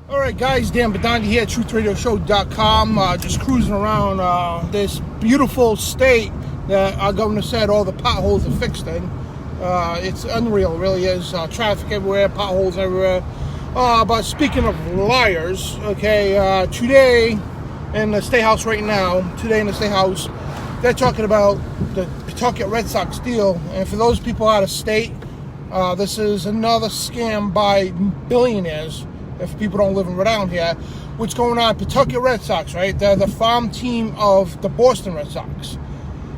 All right, guys, Dan Bidondi here at TruthRadioShow.com. Just cruising around this beautiful state that our governor said all the potholes are fixed in. It's unreal, it really is. Traffic everywhere, potholes everywhere. But speaking of liars, okay, today in the State House right now, they're talking about the Pawtucket Red Sox deal. And for those people out of state, this is another scam by billionaires. If people don't live in Rhode Island here, what's going on? Pawtucket Red Sox, right? They're the farm team of the Boston Red Sox.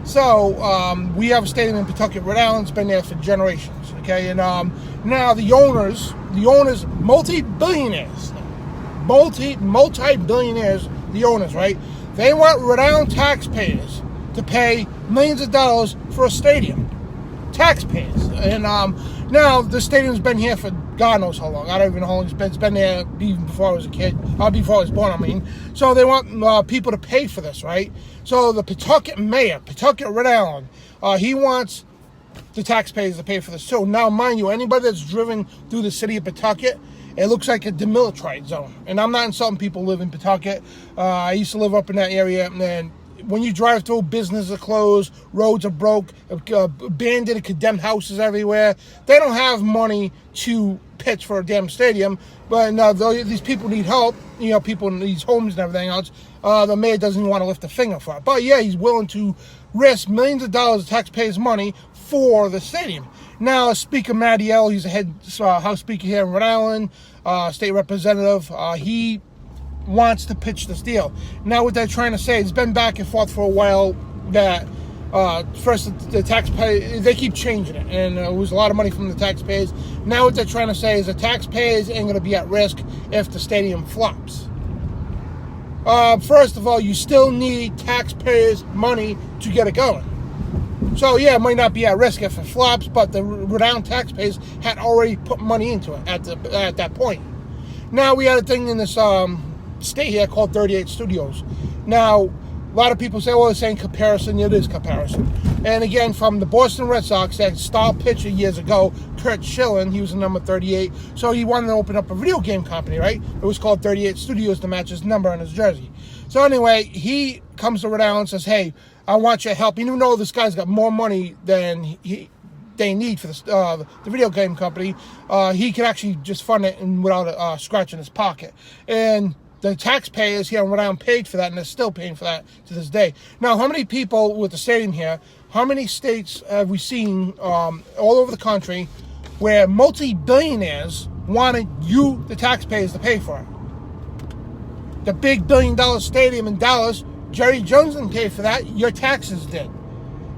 So we have a stadium in Pawtucket, Rhode Island. It's been there for generations. Okay, and now the owners, multi-billionaires, the owners, right? They want Rhode Island taxpayers to pay millions of dollars for a stadium. Taxpayers, and now the stadium's been here for God knows how long. I don't even know how long it's been. It's been there even before I was a kid, before I was born, I mean. So they want people to pay for this, right? So the Pawtucket mayor, Pawtucket, Rhode Island, he wants the taxpayers to pay for this too. Now, mind you, anybody that's driven through the city of Pawtucket, it looks like a demilitarized zone. And I'm not insulting people who live in Pawtucket. I used to live up in that area, and when you drive through, businesses are closed, roads are broke, abandoned and condemned houses everywhere. They don't have money to pitch for a damn stadium, but these people need help. You know, people in these homes and everything else. The mayor doesn't even want to lift a finger for it. But yeah, he's willing to risk millions of dollars of taxpayers' money for the stadium. Now, Speaker Mattiel, he's a head House Speaker here in Rhode Island, state representative. He wants to pitch this deal. Now, what they're trying to say, it's been back and forth for a while that first the taxpayers, they keep changing it, and it was a lot of money from the taxpayers. Now what they're trying to say is the taxpayers ain't going to be at risk if the stadium flops. First of all, you still need taxpayers' money to get it going. So yeah, it might not be at risk if it flops, but the Rhode Island taxpayers had already put money into it at that point. Now we had a thing in this state here called 38 Studios. Now, a lot of people say, well, it's saying comparison. It is comparison. And again, from the Boston Red Sox, that star pitcher years ago, Kurt Schilling, he was the number 38. So he wanted to open up a video game company, right? It was called 38 Studios to match his number on his jersey. So anyway, he comes to Rhode Island and says, hey, I want your help. Even though this guy's got more money than they need for the video game company, he can actually just fund it and without a scratch in his pocket. And the taxpayers here in Rhode Island paid for that, and they're still paying for that to this day. Now, how many people with the stadium here, how many states have we seen all over the country where multi-billionaires wanted you, the taxpayers, to pay for it? The big $1 billion stadium in Dallas, Jerry Jones didn't pay for that. Your taxes did.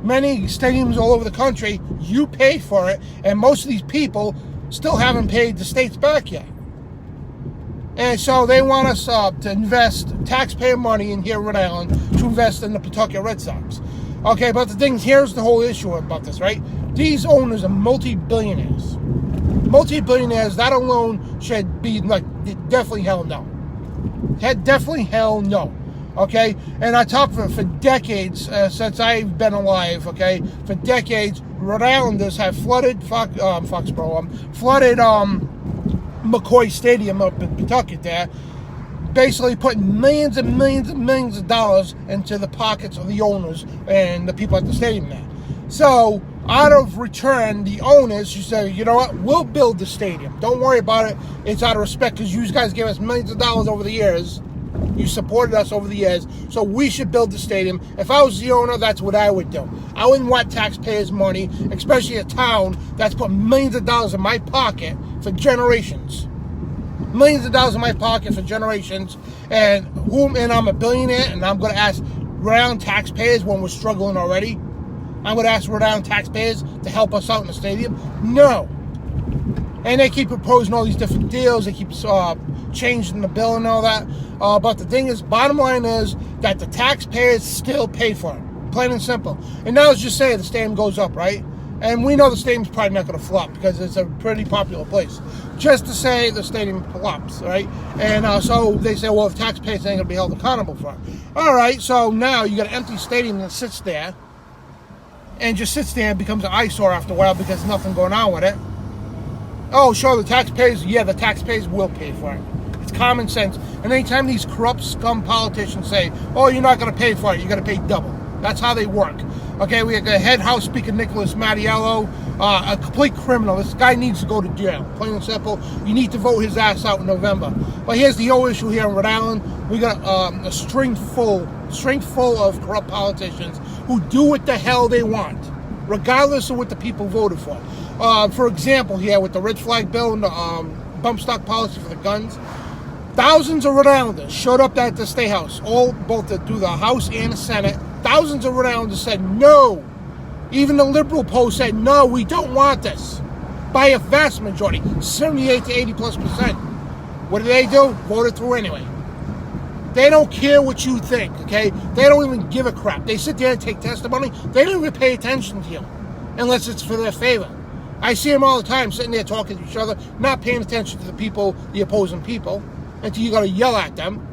Many stadiums all over the country, you pay for it, and most of these people still haven't paid the states back yet. And so they want us to invest taxpayer money in here in Rhode Island to invest in the Pawtucket Red Sox. Okay, but the thing is, here's the whole issue about this, right? These owners are multi-billionaires. Multi-billionaires, that alone should be like, definitely hell no. Definitely hell no. Okay? And I talked for decades, since I've been alive, okay? For decades, Rhode Islanders have flooded Foxborough, flooded McCoy Stadium up in Pawtucket there, basically putting millions and millions and millions of dollars into the pockets of the owners and the people at the stadium there. So, out of return, the owners, you say, you know what, we'll build the stadium. Don't worry about it. It's out of respect because you guys gave us millions of dollars over the years. You supported us over the years, so we should build the stadium. If I was the owner, that's what I would do. I wouldn't want taxpayers' money, especially a town that's put millions of dollars in my pocket for generations. Millions of dollars in my pocket for generations, and I'm a billionaire, and I'm going to ask Rhode Island taxpayers when we're struggling already. I'm going to ask Rhode Island taxpayers to help us out in the stadium? No. And they keep proposing all these different deals. They keep changing the bill and all that. But the thing is, bottom line is that the taxpayers still pay for it. Plain and simple. And now let's just say the stadium goes up, right? And we know the stadium's probably not going to flop because it's a pretty popular place. Just to say the stadium flops, right? And so they say, well, if taxpayers ain't going to be held accountable for it. All right, so now you got an empty stadium that sits there and just sits there and becomes an eyesore after a while because there's nothing going on with it. Oh, sure, the taxpayers, yeah, the taxpayers will pay for it. It's common sense. And anytime these corrupt scum politicians say, oh, you're not going to pay for it, you're going to pay double. That's how they work. Okay, we have a head House Speaker, Nicholas Mattiello, a complete criminal. This guy needs to go to jail. Plain and simple. You need to vote his ass out in November. But here's the whole issue here in Rhode Island. We got a string full of corrupt politicians who do what the hell they want, regardless of what the people voted for. For example, here with the red flag bill and the bump stock policy for the guns, thousands of Rhode Islanders showed up at the State House, both through the House and the Senate. Thousands of Rhode Islanders said no. Even the liberal poll said no, we don't want this. By a vast majority, 78 to 80+%. What do? Vote it through anyway. They don't care what you think, okay? They don't even give a crap. They sit there and take testimony. They don't even pay attention to you unless it's for their favor. I see them all the time sitting there talking to each other, not paying attention to the people, the opposing people, until you got to yell at them.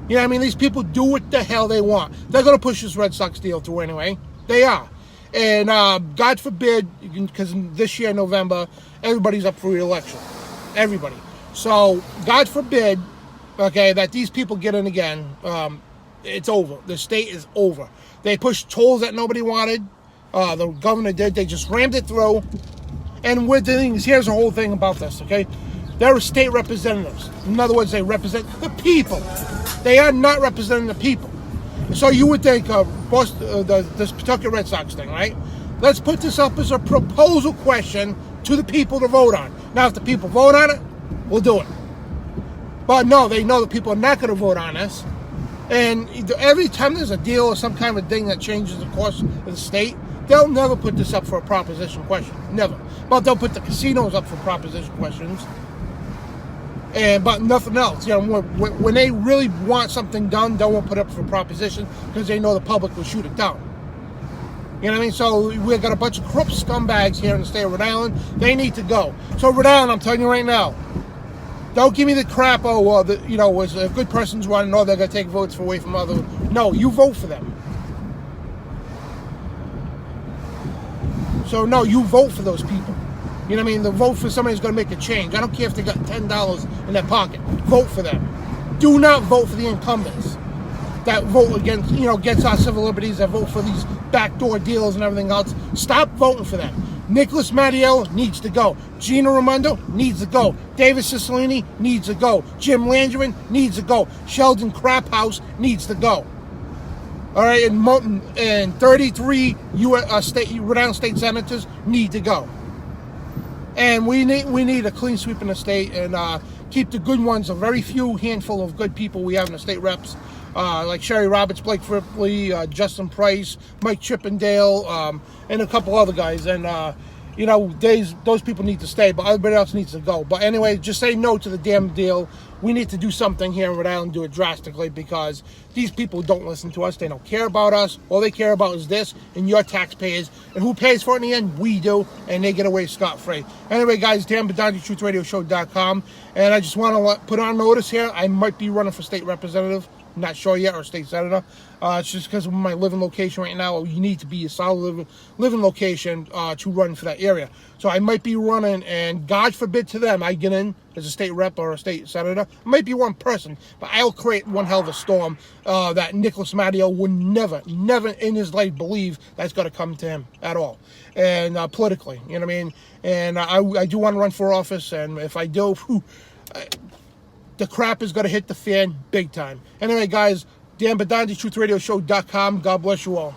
You know what I mean? These people do what the hell they want. They're going to push this Red Sox deal through anyway. They are. And God forbid, because this year, November, everybody's up for re-election. Everybody. So, God forbid, okay, that these people get in again. It's over. The state is over. They pushed tolls that nobody wanted. The governor did. They just rammed it through. And with the things, here's the whole thing about this, okay? They're state representatives. In other words, they represent the people. They are not representing the people. So you would think this Pawtucket Red Sox thing, right? Let's put this up as a proposal question to the people to vote on. Now, if the people vote on it, we'll do it. But no, they know the people are not going to vote on this. And every time there's a deal or some kind of thing that changes the course of the state, they'll never put this up for a proposition question. Never. But they'll put the casinos up for proposition questions. But nothing else. You know, when they really want something done, they won't put it up for proposition because they know the public will shoot it down. You know what I mean? So we've got a bunch of corrupt scumbags here in the state of Rhode Island. They need to go. So Rhode Island, I'm telling you right now, don't give me the crap. Oh, well, was a good person's running. No, they're gonna take votes away from other. No, you vote for them. So no, you vote for those people. You know what I mean? The vote for somebody who's going to make a change. I don't care if they got $10 in their pocket. Vote for them. Do not vote for the incumbents that vote against our civil liberties, that vote for these backdoor deals and everything else. Stop voting for them. Nicholas Mattiello needs to go. Gina Raimondo needs to go. David Cicilline needs to go. Jim Landrigan needs to go. Sheldon Craphouse needs to go. All right, and 33 Rhode Island state senators need to go. And we need a clean sweep in the state and keep the good ones, a very few handful of good people we have in the state reps, like Sherry Roberts, Blake Fripley, Justin Price, Mike Chippendale, and a couple other guys. And, those people need to stay, but everybody else needs to go. But anyway, just say no to the damn deal. We need to do something here in Rhode Island, do it drastically, because these people don't listen to us. They don't care about us. All they care about is this and your taxpayers. And who pays for it in the end? We do, and they get away scot-free. Anyway, guys, Dan Bidondi, TruthRadioShow.com. And I just want to put on notice here, I might be running for state representative. Not sure yet, or state senator. It's just because of my living location right now. You need to be a solid living location to run for that area. So I might be running, and God forbid to them I get in as a state rep or a state senator. It might be one person, but I'll create one hell of a storm that Nicholas Mattiello would never in his life believe that's going to come to him at all. And politically, you know what I mean? And I do want to run for office, and if I do, the crap is going to hit the fan big time. Anyway, guys, Dan Bidondi, TruthRadioShow.com. God bless you all.